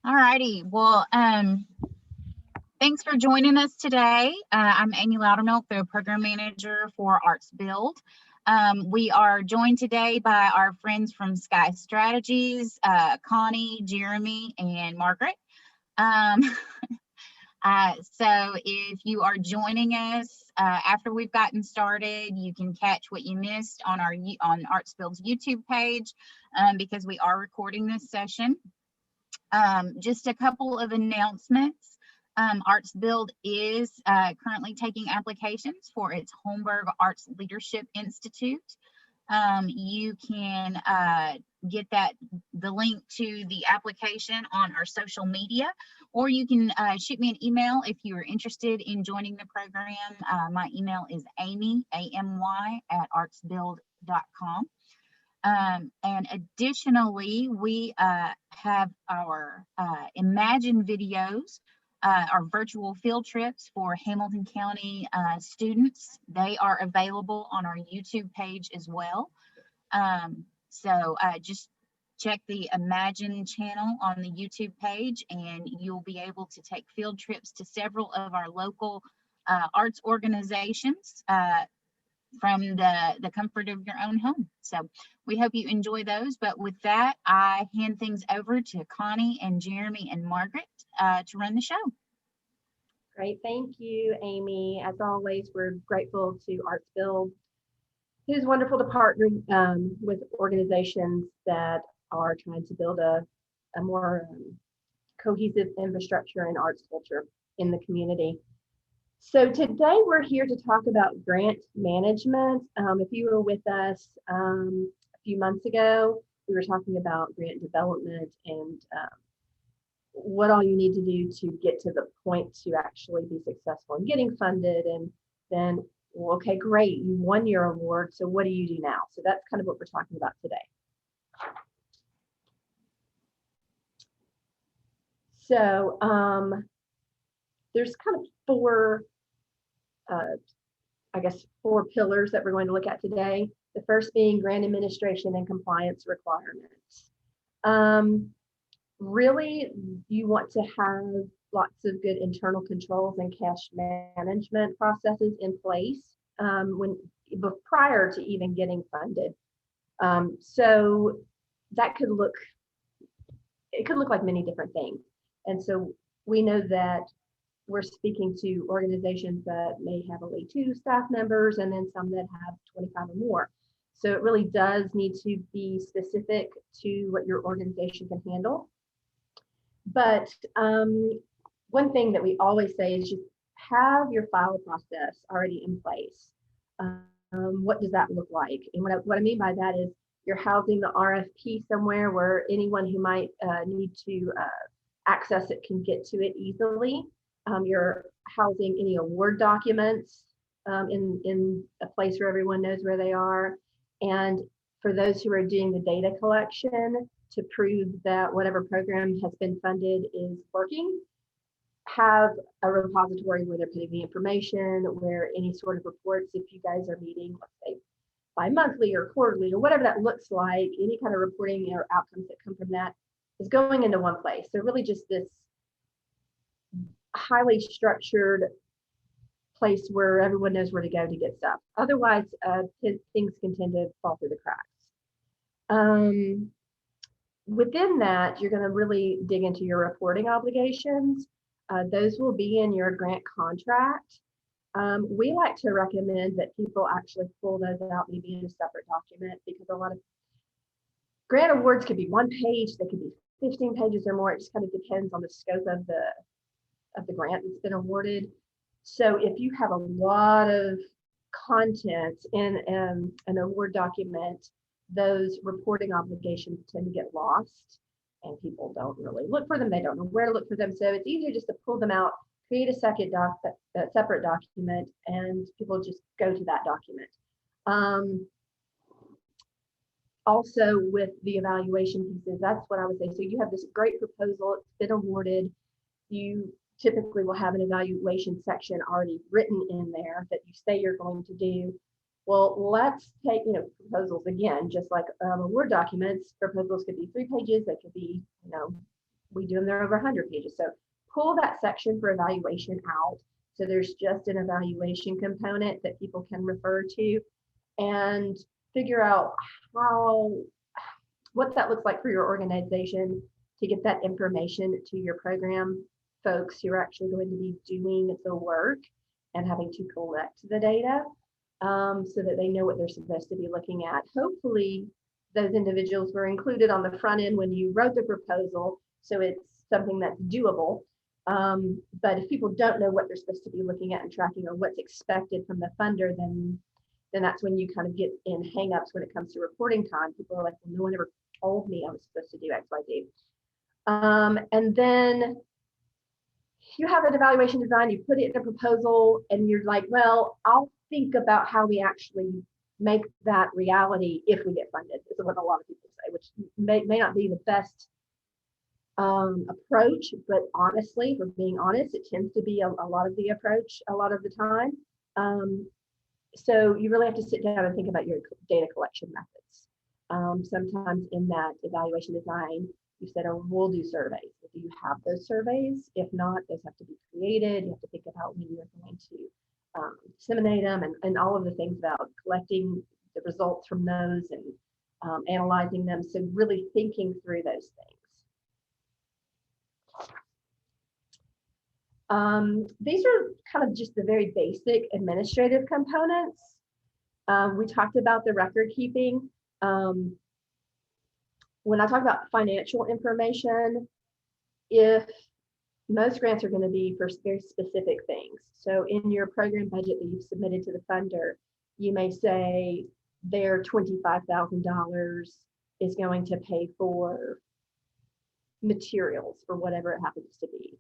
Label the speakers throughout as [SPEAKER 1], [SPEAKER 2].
[SPEAKER 1] All righty. Well, thanks for joining us today. I'm Amy Loudermilk, the program manager for Arts Build. We are joined today by our friends from Skye Strategies, Connie, Jeremy, and Margaret. So if you are joining us after we've gotten started, you can catch what you missed on Arts Build's YouTube page because we are recording this session. Just a couple of announcements. Arts Build is currently taking applications for its Holmberg Arts Leadership Institute. You can get the link to the application on our social media, or you can shoot me an email if you are interested in joining the program. My email is amy, A-M-Y, @artsbuild.com. And additionally, we have our Imagine videos, our virtual field trips for Hamilton County students. They are available on our YouTube page as well. So just check the Imagine channel on the YouTube page and you'll be able to take field trips to several of our local arts organizations from the comfort of your own home. So we hope you enjoy those. But with that, I hand things over to Connie and Jeremy and Margaret to run the show.
[SPEAKER 2] Great, thank you, Amy. As always, we're grateful to Arts Build. It is wonderful to partner with organizations that are trying to build a more cohesive infrastructure and arts culture in the community. So today we're here to talk about grant management. If you were with us a few months ago, we were talking about grant development and what all you need to do to get to the point to actually be successful in getting funded. And then, well, okay, great, you won your award. So what do you do now? So that's kind of what we're talking about today. So there's kind of four pillars that we're going to look at today. The first being grant administration and compliance requirements. Really, you want to have lots of good internal controls and cash management processes in place prior to even getting funded. So that could look like many different things. And so we know that we're speaking to organizations that may have only 2 staff members and then some that have 25 or more. So it really does need to be specific to what your organization can handle. But one thing that we always say is just have your file process already in place. What does that look like? And what I mean by that is you're housing the RFP somewhere where anyone who might need to access it can get to it easily. You're housing any award documents in a place where everyone knows where they are. And for those who are doing the data collection to prove that whatever program has been funded is working, have a repository where they're putting the information, where any sort of reports, if you guys are meeting, let's say, bi-monthly or quarterly or whatever that looks like, any kind of reporting or outcomes that come from that is going into one place. So really just this highly structured place where everyone knows where to go to get stuff. Otherwise, things can tend to fall through the cracks. Within that, you're going to really dig into your reporting obligations. Those will be in your grant contract. We like to recommend that people actually pull those out maybe in a separate document, because a lot of grant awards could be 1 page, they could be 15 pages or more. It just kind of depends on the scope of the grant that's been awarded. So if you have a lot of content in an award document, those reporting obligations tend to get lost and people don't really look for them. They don't know where to look for them. So it's easier just to pull them out, create a separate document, and people just go to that document. Also with the evaluation pieces, that's what I would say. So you have this great proposal, it's been awarded. You typically will have an evaluation section already written in there that you say you're going to do. Well, let's take, proposals again, just like Word documents. Proposals could be 3 pages, they could be, we do them, they're over 100 pages. So pull that section for evaluation out. So there's just an evaluation component that people can refer to and figure out what that looks like for your organization to get that information to your program folks who are actually going to be doing the work and having to collect the data, so that they know what they're supposed to be looking at. Hopefully, those individuals were included on the front end when you wrote the proposal, so it's something that's doable. But if people don't know what they're supposed to be looking at and tracking, or what's expected from the funder, then that's when you kind of get in hangups when it comes to reporting time. People are like, well, no one ever told me I was supposed to do X, Y, Z. And then you have an evaluation design, you put it in a proposal, and you're like, well, I'll think about how we actually make that reality if we get funded, is what a lot of people say, which may not be the best approach, but honestly, if we're being honest, it tends to be a lot of the approach a lot of the time. So you really have to sit down and think about your data collection methods. Sometimes in that evaluation design, you said, oh, we'll do surveys. Do you have those surveys? If not, those have to be created. You have to think about when you're going to disseminate them, and all of the things about collecting the results from those and analyzing them. So really thinking through those things. These are kind of just the very basic administrative components. We talked about the record keeping. When I talk about financial information, if most grants are going to be for very specific things. So in your program budget that you've submitted to the funder, you may say their $25,000 is going to pay for materials or whatever it happens to be.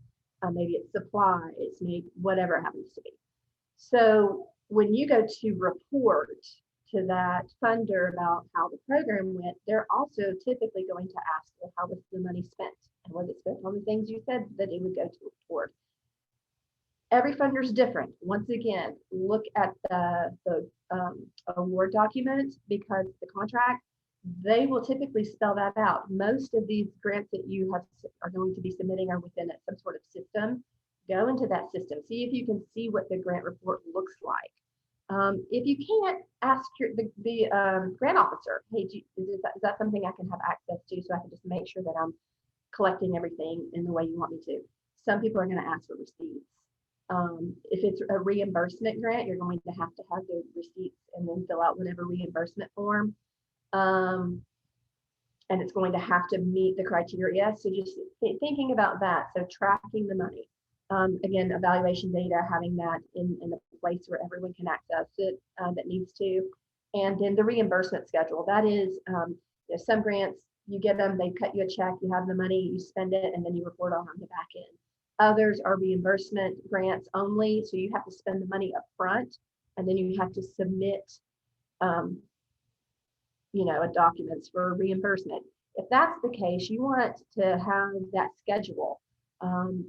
[SPEAKER 2] Maybe it's supplies, maybe whatever it happens to be. So when you go to report to that funder about how the program went, they're also typically going to ask, well, how was the money spent? And was it spent on the things you said that it would go toward? Every funder is different. Once again, look at the award document, because the contract, they will typically spell that out. Most of these grants that you are going to be submitting are within some sort of system. Go into that system, see if you can see what the grant report looks like. If you can't, ask the grant officer, hey, is that something I can have access to, so I can just make sure that I'm collecting everything in the way you want me to. Some people are going to ask for receipts. If it's a reimbursement grant, you're going to have the receipts and then fill out whatever reimbursement form. And it's going to have to meet the criteria. So just thinking about that. So tracking the money. Again, evaluation data, having that in a place where everyone can access it that needs to. And then the reimbursement schedule. That is, some grants, you get them, they cut you a check, you have the money, you spend it, and then you report on the back end. Others are reimbursement grants only, so you have to spend the money up front, and then you have to submit, documents for reimbursement. If that's the case, you want to have that schedule.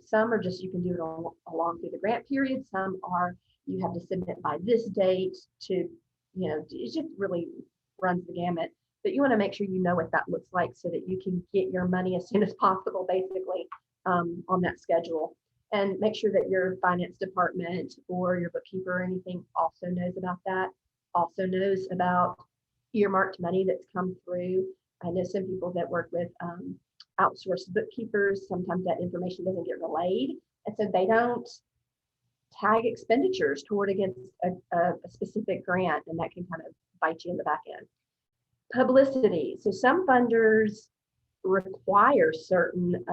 [SPEAKER 2] Some are just, you can do it along through the grant period. Some are, you have to submit by this date to, it just really runs the gamut. But you want to make sure you know what that looks like so that you can get your money as soon as possible, basically, on that schedule. And make sure that your finance department or your bookkeeper or anything also knows about that, also knows about earmarked money that's come through. I know some people that work with outsourced bookkeepers, sometimes that information doesn't get relayed. And so they don't tag expenditures toward against a specific grant, and that can kind of bite you in the back end. Publicity. So some funders require certain,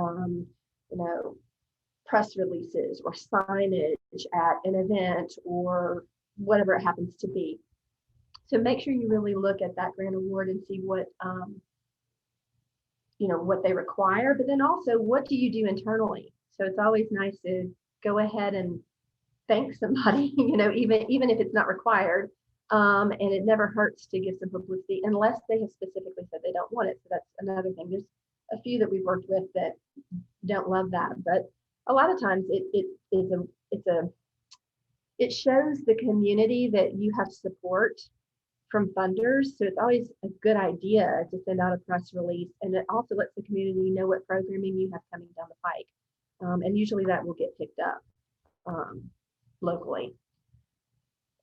[SPEAKER 2] press releases or signage at an event or whatever it happens to be. So make sure you really look at that grant award and see what, what they require, but then also what do you do internally? So it's always nice to go ahead and thank somebody, even if it's not required. And it never hurts to give some publicity unless they have specifically said they don't want it. So that's another thing. There's a few that we've worked with that don't love that, but a lot of times it shows the community that you have support from funders. So it's always a good idea to send out a press release, and it also lets the community know what programming you have coming down the pike. And usually that will get picked up locally.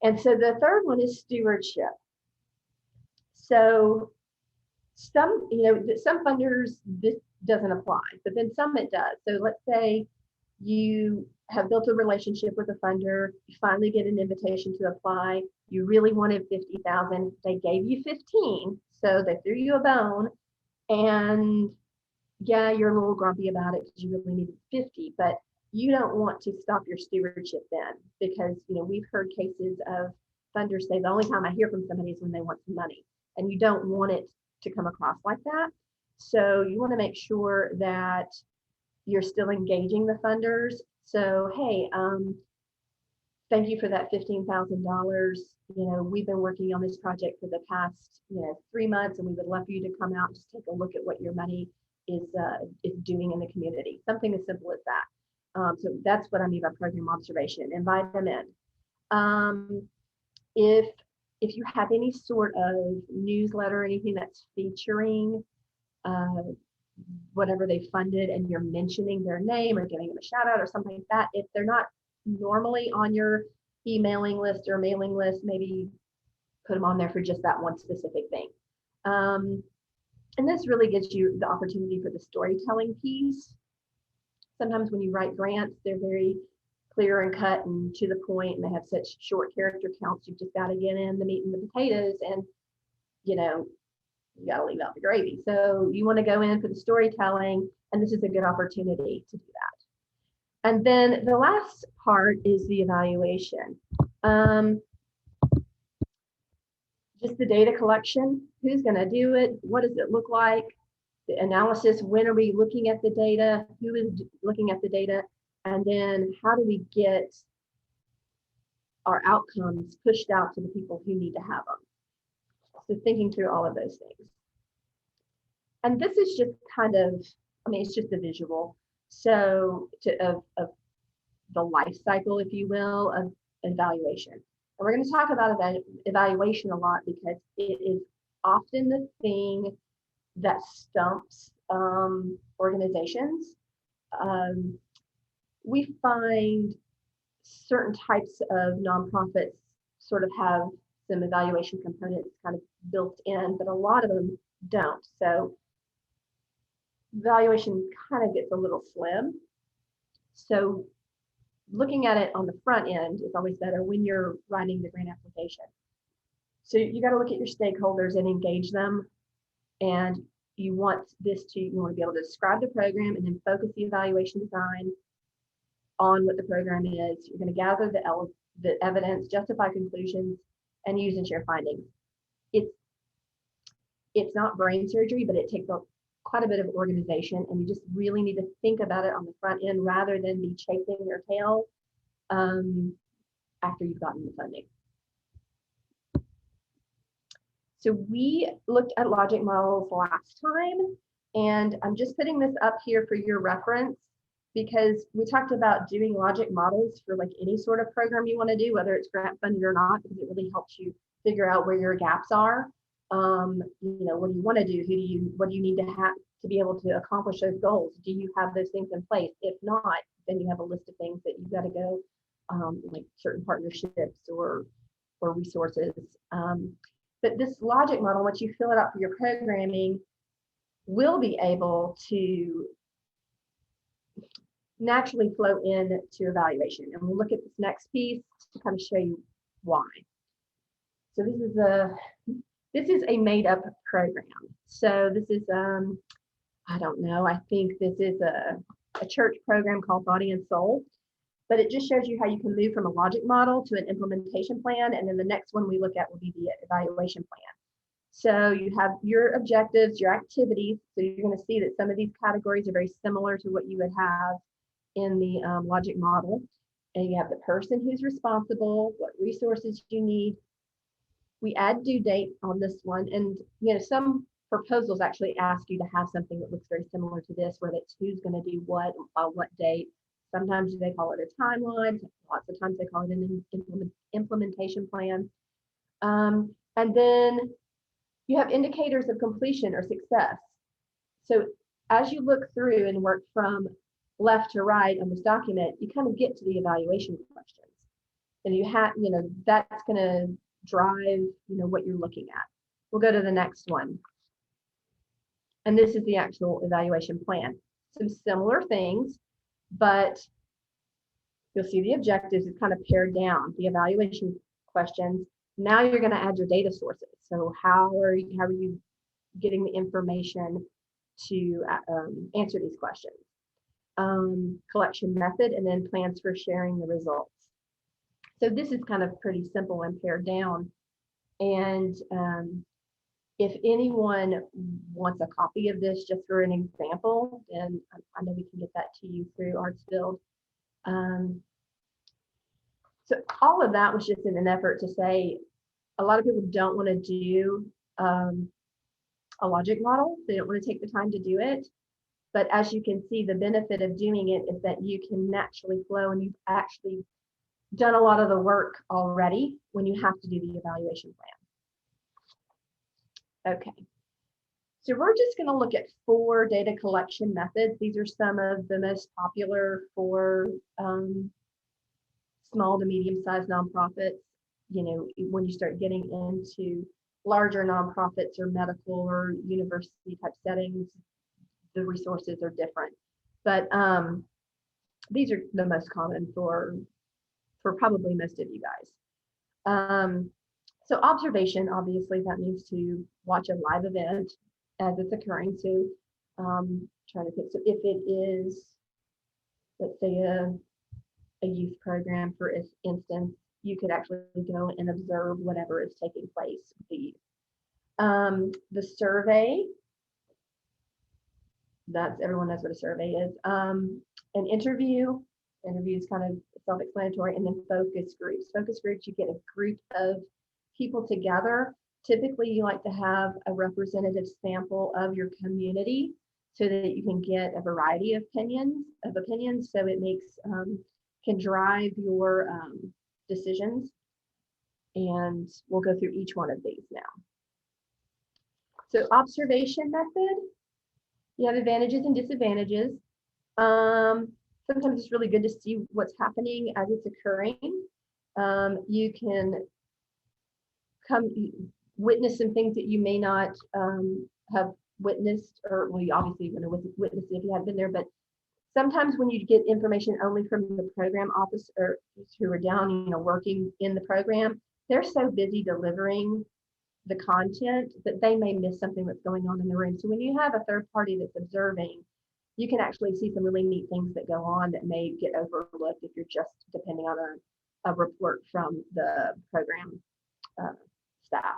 [SPEAKER 2] And so the third one is stewardship. So some, some funders, this doesn't apply, but then some it does. So let's say you have built a relationship with a funder, you finally get an invitation to apply, you really wanted 50,000, they gave you 15, so they threw you a bone, and yeah, you're a little grumpy about it because you really needed 50, but you don't want to stop your stewardship then, because we've heard cases of funders say the only time I hear from somebody is when they want some money, and you don't want it to come across like that. So you want to make sure that you're still engaging the funders. So, hey, thank you for that $15,000. We've been working on this project for the past 3 months, and we would love for you to come out and just take a look at what your money is doing in the community. Something as simple as that. So that's what I mean by program observation. Invite them in. If you have any sort of newsletter or anything that's featuring whatever they funded, and you're mentioning their name or giving them a shout out or something like that, if they're not normally on your emailing list or mailing list, maybe put them on there for just that one specific thing. And this really gives you the opportunity for the storytelling piece. Sometimes when you write grants, they're very clear and cut and to the point, and they have such short character counts. You've just got to get in the meat and the potatoes, and you got to leave out the gravy. So you want to go in for the storytelling, and this is a good opportunity to do that. And then the last part is the evaluation. Just the data collection. Who's going to do it? What does it look like? The analysis. When are we looking at the data? Who is looking at the data? And then how do we get our outcomes pushed out to the people who need to have them? So thinking through all of those things. And this is just kind of, it's just a visual. So of the life cycle, if you will, of evaluation. And we're going to talk about evaluation a lot because it is often the thing that stumps organizations. We find certain types of nonprofits sort of have some evaluation components kind of built in, but a lot of them don't. So evaluation kind of gets a little slim. So looking at it on the front end is always better when you're writing the grant application. So you got to look at your stakeholders and engage them. And you want to be able to describe the program and then focus the evaluation design on what the program is. You're going to gather the evidence, justify conclusions, and use and share findings. It's not brain surgery, but it takes quite a bit of organization, and you just really need to think about it on the front end rather than be chasing your tail after you've gotten the funding. So we looked at logic models last time, and I'm just putting this up here for your reference because we talked about doing logic models for like any sort of program you want to do, whether it's grant funded or not, because it really helps you figure out where your gaps are. What do you want to do? What do you need to have to be able to accomplish those goals? Do you have those things in place? If not, then you have a list of things that you've got to go, like certain partnerships or resources. But this logic model, once you fill it out for your programming, will be able to naturally flow into evaluation. And we'll look at this next piece to kind of show you why. So this is a made up program. So this is, I don't know, I think this is a church program called Body and Soul, but it just shows you how you can move from a logic model to an implementation plan. And then the next one we look at will be the evaluation plan. So you have your objectives, your activities. So you're going to see that some of these categories are very similar to what you would have in the logic model. And you have the person who's responsible, what resources you need. We add due date on this one. And some proposals actually ask you to have something that looks very similar to this, where it's who's going to do what by what date. Sometimes they call it a timeline. Lots of times they call it an implementation plan. And then you have indicators of completion or success. So as you look through and work from left to right on this document, you kind of get to the evaluation questions. And you have, that's going to drive, what you're looking at. We'll go to the next one. And this is the actual evaluation plan. Some similar things, but you'll see the objectives is kind of pared down, the evaluation questions. Now you're going to add your data sources. So how are you getting the information to answer these questions? Collection method, and then plans for sharing the results. So this is kind of pretty simple and pared down. And if anyone wants a copy of this just for an example, then I know we can get that to you through ArtsBuild. So all of that was just in an effort to say, a lot of people don't want to do a logic model. They don't want to take the time to do it. But as you can see, the benefit of doing it is that you can naturally flow, and you've actually done a lot of the work already when you have to do the evaluation plan. Okay, so we're just going to look at 4 data collection methods. These are some of the most popular for small to medium-sized nonprofits. When you start getting into larger nonprofits or medical or university type settings, the resources are different. But these are the most common for probably most of you guys. So observation, obviously, that means to watch a live event as it's occurring. So trying to think, so if it is, let's say a youth program, for instance, you could actually go and observe whatever is taking place with the youth. The survey, that's, everyone knows what a survey is. An interview is kind of self-explanatory, and then focus groups. Focus groups, you get a group of people together. Typically, you like to have a representative sample of your community so that you can get a variety of opinions. So it makes can drive your decisions. And we'll go through each one of these now. So observation method, you have advantages and disadvantages. Sometimes it's really good to see what's happening as it's occurring. You can witness some things that you may not have witnessed, or well, you obviously going to witness it if you haven't been there, but sometimes when you get information only from the program officer who are down, working in the program, they're so busy delivering the content that they may miss something that's going on in the room. So when you have a third party that's observing, you can actually see some really neat things that go on that may get overlooked if you're just depending on a report from the program staff.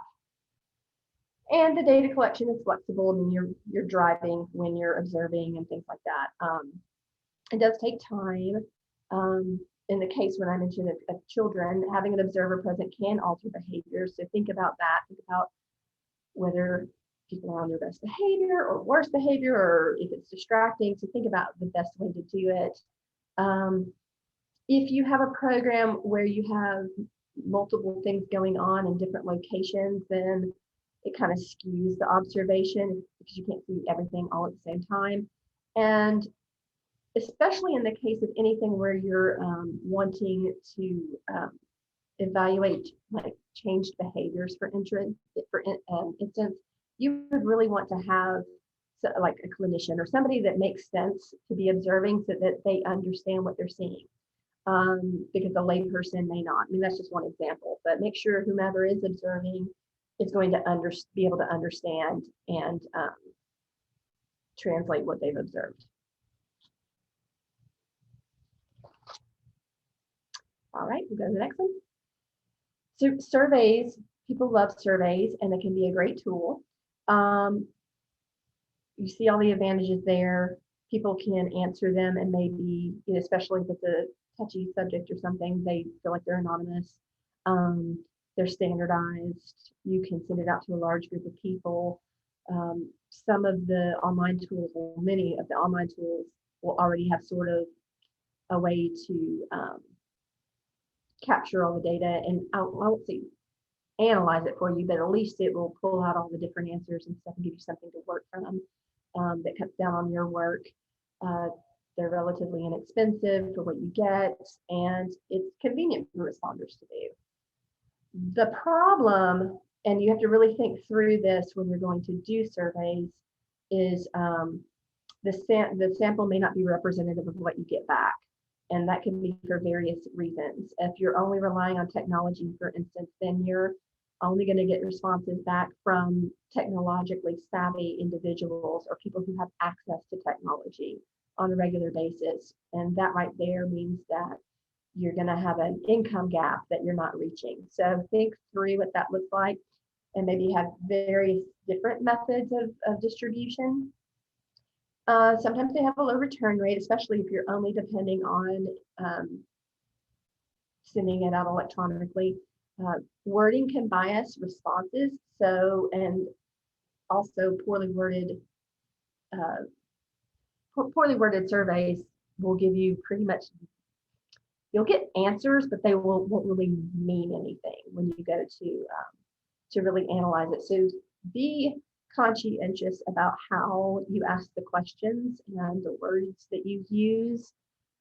[SPEAKER 2] And the data collection is flexible. I mean, you're driving when you're observing and things like that. It does take time. In the case when I mentioned of children, having an observer present can alter behavior. So think about that. Think about whether people are on their best behavior or worst behavior, or if it's distracting. So think about the best way to do it. If you have a program where you have multiple things going on in different locations, then it kind of skews the observation because you can't see everything all at the same time. And especially in the case of anything where you're wanting to evaluate like changed behaviors for instance, you would really want to have like a clinician or somebody that makes sense to be observing so that they understand what they're seeing. Because a layperson may not. I mean, that's just one example, but make sure whomever is observing is going to be able to understand and translate what they've observed. All right, we'll go to the next one. So surveys, people love surveys, and they can be a great tool. You see all the advantages there. People can answer them, and maybe, especially with the touchy subject or something, they feel like they're anonymous. They're standardized. You can send it out to a large group of people. Some of the online tools, or many of the online tools, will already have sort of a way to capture all the data, and I won't say analyze it for you, but at least it will pull out all the different answers and stuff and give you something to work from, that cuts down on your work. They're relatively inexpensive for what you get, and it's convenient for responders to do. The problem, and you have to really think through this when you're going to do surveys, is the sample may not be representative of what you get back. And that can be for various reasons. If you're only relying on technology, for instance, then you're only going to get responses back from technologically savvy individuals or people who have access to technology on a regular basis. And that right there means that you're going to have an income gap that you're not reaching. So think through what that looks like, and maybe have various different methods of distribution. Sometimes they have a low return rate, especially if you're only depending on sending it out electronically. Wording can bias responses, and also poorly worded surveys will give you pretty much, you'll get answers, but they won't really mean anything when you go to really analyze it. So be conscientious about how you ask the questions and the words that you use,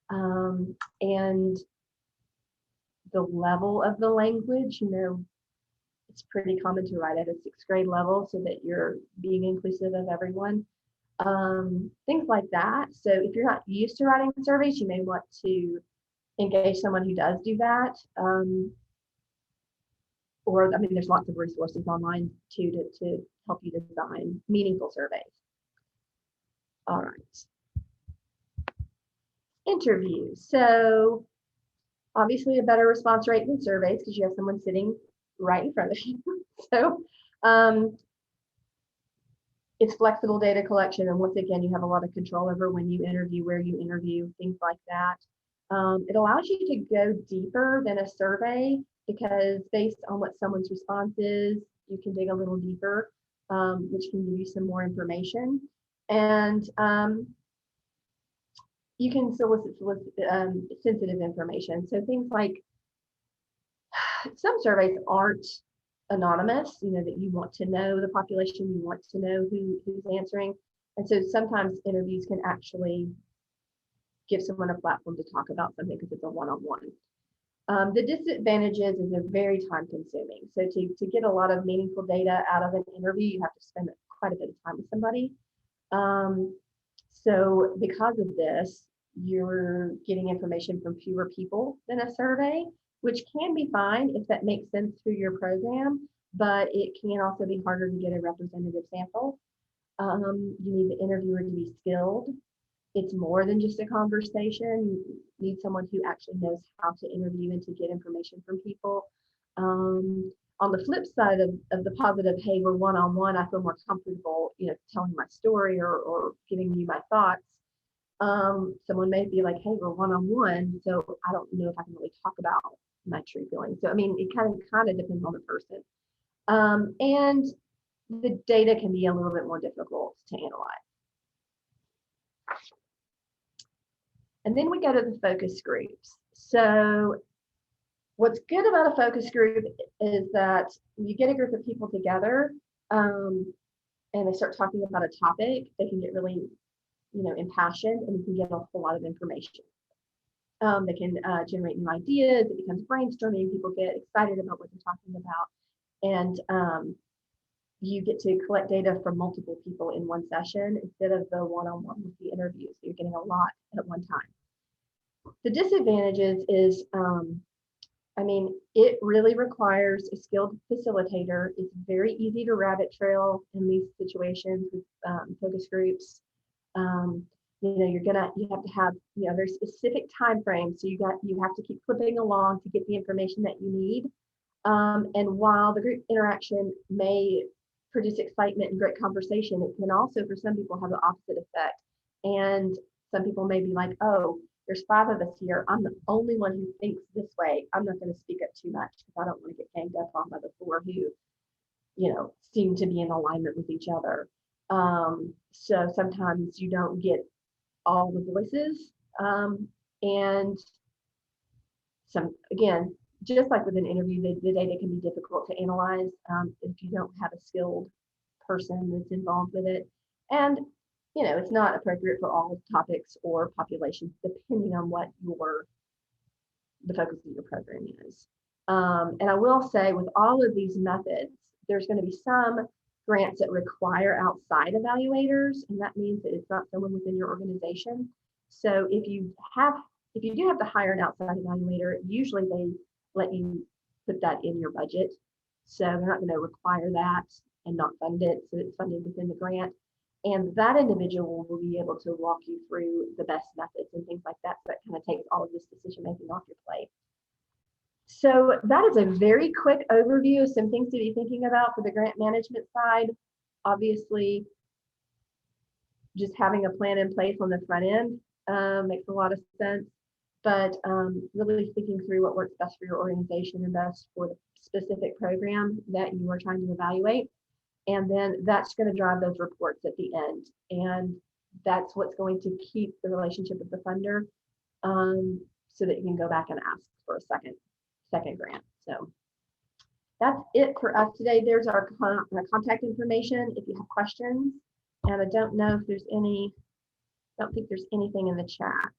[SPEAKER 2] and the level of the language. It's pretty common to write at a 6th grade level so that you're being inclusive of everyone. Things like that. So if you're not used to writing surveys, you may want to engage someone who does do that. There's lots of resources online too to help you design meaningful surveys. All right. Interviews. So obviously a better response rate than surveys because you have someone sitting right in front of you. So it's flexible data collection. And once again, you have a lot of control over when you interview, where you interview, things like that. It allows you to go deeper than a survey because based on what someone's response is, you can dig a little deeper, which can give you some more information. And you can solicit sensitive information. So things like, some surveys aren't anonymous, that you want to know the population, you want to know who's answering. And so sometimes interviews can actually give someone a platform to talk about something because it's a one-on-one. The disadvantages is they're very time consuming. So to get a lot of meaningful data out of an interview, you have to spend quite a bit of time with somebody. So because of this, you're getting information from fewer people than a survey, which can be fine if that makes sense through your program, but it can also be harder to get a representative sample. You need the interviewer to be skilled. It's more than just a conversation. You need someone who actually knows how to interview and to get information from people. On the flip side of the positive, hey, we're one-on-one, I feel more comfortable, telling my story or giving you my thoughts. Someone may be like, hey, we're one-on-one, so I don't know if I can really talk about my true feelings. So, it kind of depends on the person. And the data can be a little bit more difficult to analyze. And then we go to the focus groups. So what's good about a focus group is that you get a group of people together, and they start talking about a topic, they can get really, impassioned, and you can get a whole lot of information. They can generate new ideas. It becomes brainstorming. People get excited about what they're talking about. And you get to collect data from multiple people in one session instead of the one-on-one with the interviews. So you're getting a lot at one time. The disadvantages is, it really requires a skilled facilitator. It's very easy to rabbit trail in these situations with focus groups. You have to have very specific time frames. So you have to keep flipping along to get the information that you need. And while the group interaction may produce excitement and great conversation, it can also, for some people, have the opposite effect. And some people may be like, oh, there's 5 of us here. I'm the only one who thinks this way. I'm not going to speak up too much because I don't want to get ganged up on by the 4 who, seem to be in alignment with each other. So sometimes you don't get all the voices. And again, just like with an interview, the data can be difficult to analyze if you don't have a skilled person that's involved with it. And, you know, it's not appropriate for all topics or populations, depending on what the focus of your program is. And I will say with all of these methods, there's going to be some grants that require outside evaluators, and that means that it's not someone within your organization. So if you do have to hire an outside evaluator, usually they let you put that in your budget. So they're not going to require that and not fund it, so it's funded within the grant. And that individual will be able to walk you through the best methods and things like that. So that kind of takes all of this decision making off your plate. So that is a very quick overview of some things to be thinking about for the grant management side. Obviously, just having a plan in place on the front end makes a lot of sense, but really thinking through what works best for your organization and best for the specific program that you are trying to evaluate. And then that's going to drive those reports at the end. And that's what's going to keep the relationship with the funder so that you can go back and ask for a second grant. So that's it for us today. There's our contact information if you have questions. And I don't know if there's don't think there's anything in the chat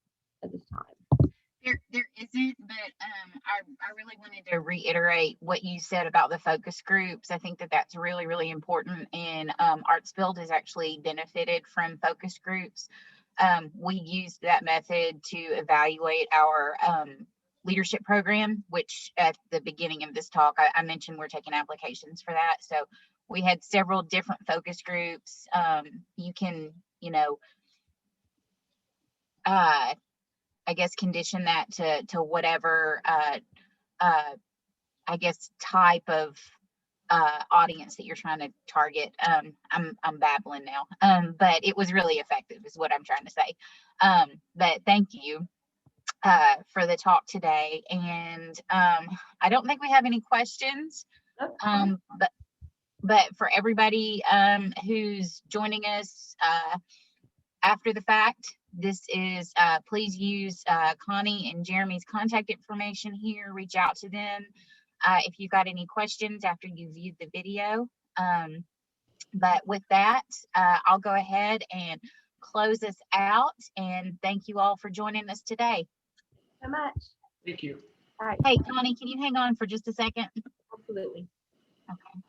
[SPEAKER 2] at this time.
[SPEAKER 1] There isn't, but I really wanted to reiterate what you said about the focus groups. I think that that's really, really important, and Artsfield has actually benefited from focus groups. We used that method to evaluate our leadership program, which at the beginning of this talk, I mentioned we're taking applications for that. So we had several different focus groups. You can, I guess condition that to whatever I guess type of audience that you're trying to target. I'm babbling now, but it was really effective is what I'm trying to say. But thank you for the talk today, and I don't think we have any questions, but for everybody who's joining us after the fact, this is please use Connie and Jeremy's contact information here. Reach out to them if you've got any questions after you viewed the video. But with that, I'll go ahead and close us out, and thank you all for joining us today.
[SPEAKER 2] So much.
[SPEAKER 3] Thank you.
[SPEAKER 2] All right.
[SPEAKER 1] Hey, Connie, can you hang on for just a second?
[SPEAKER 2] Absolutely.
[SPEAKER 1] Okay.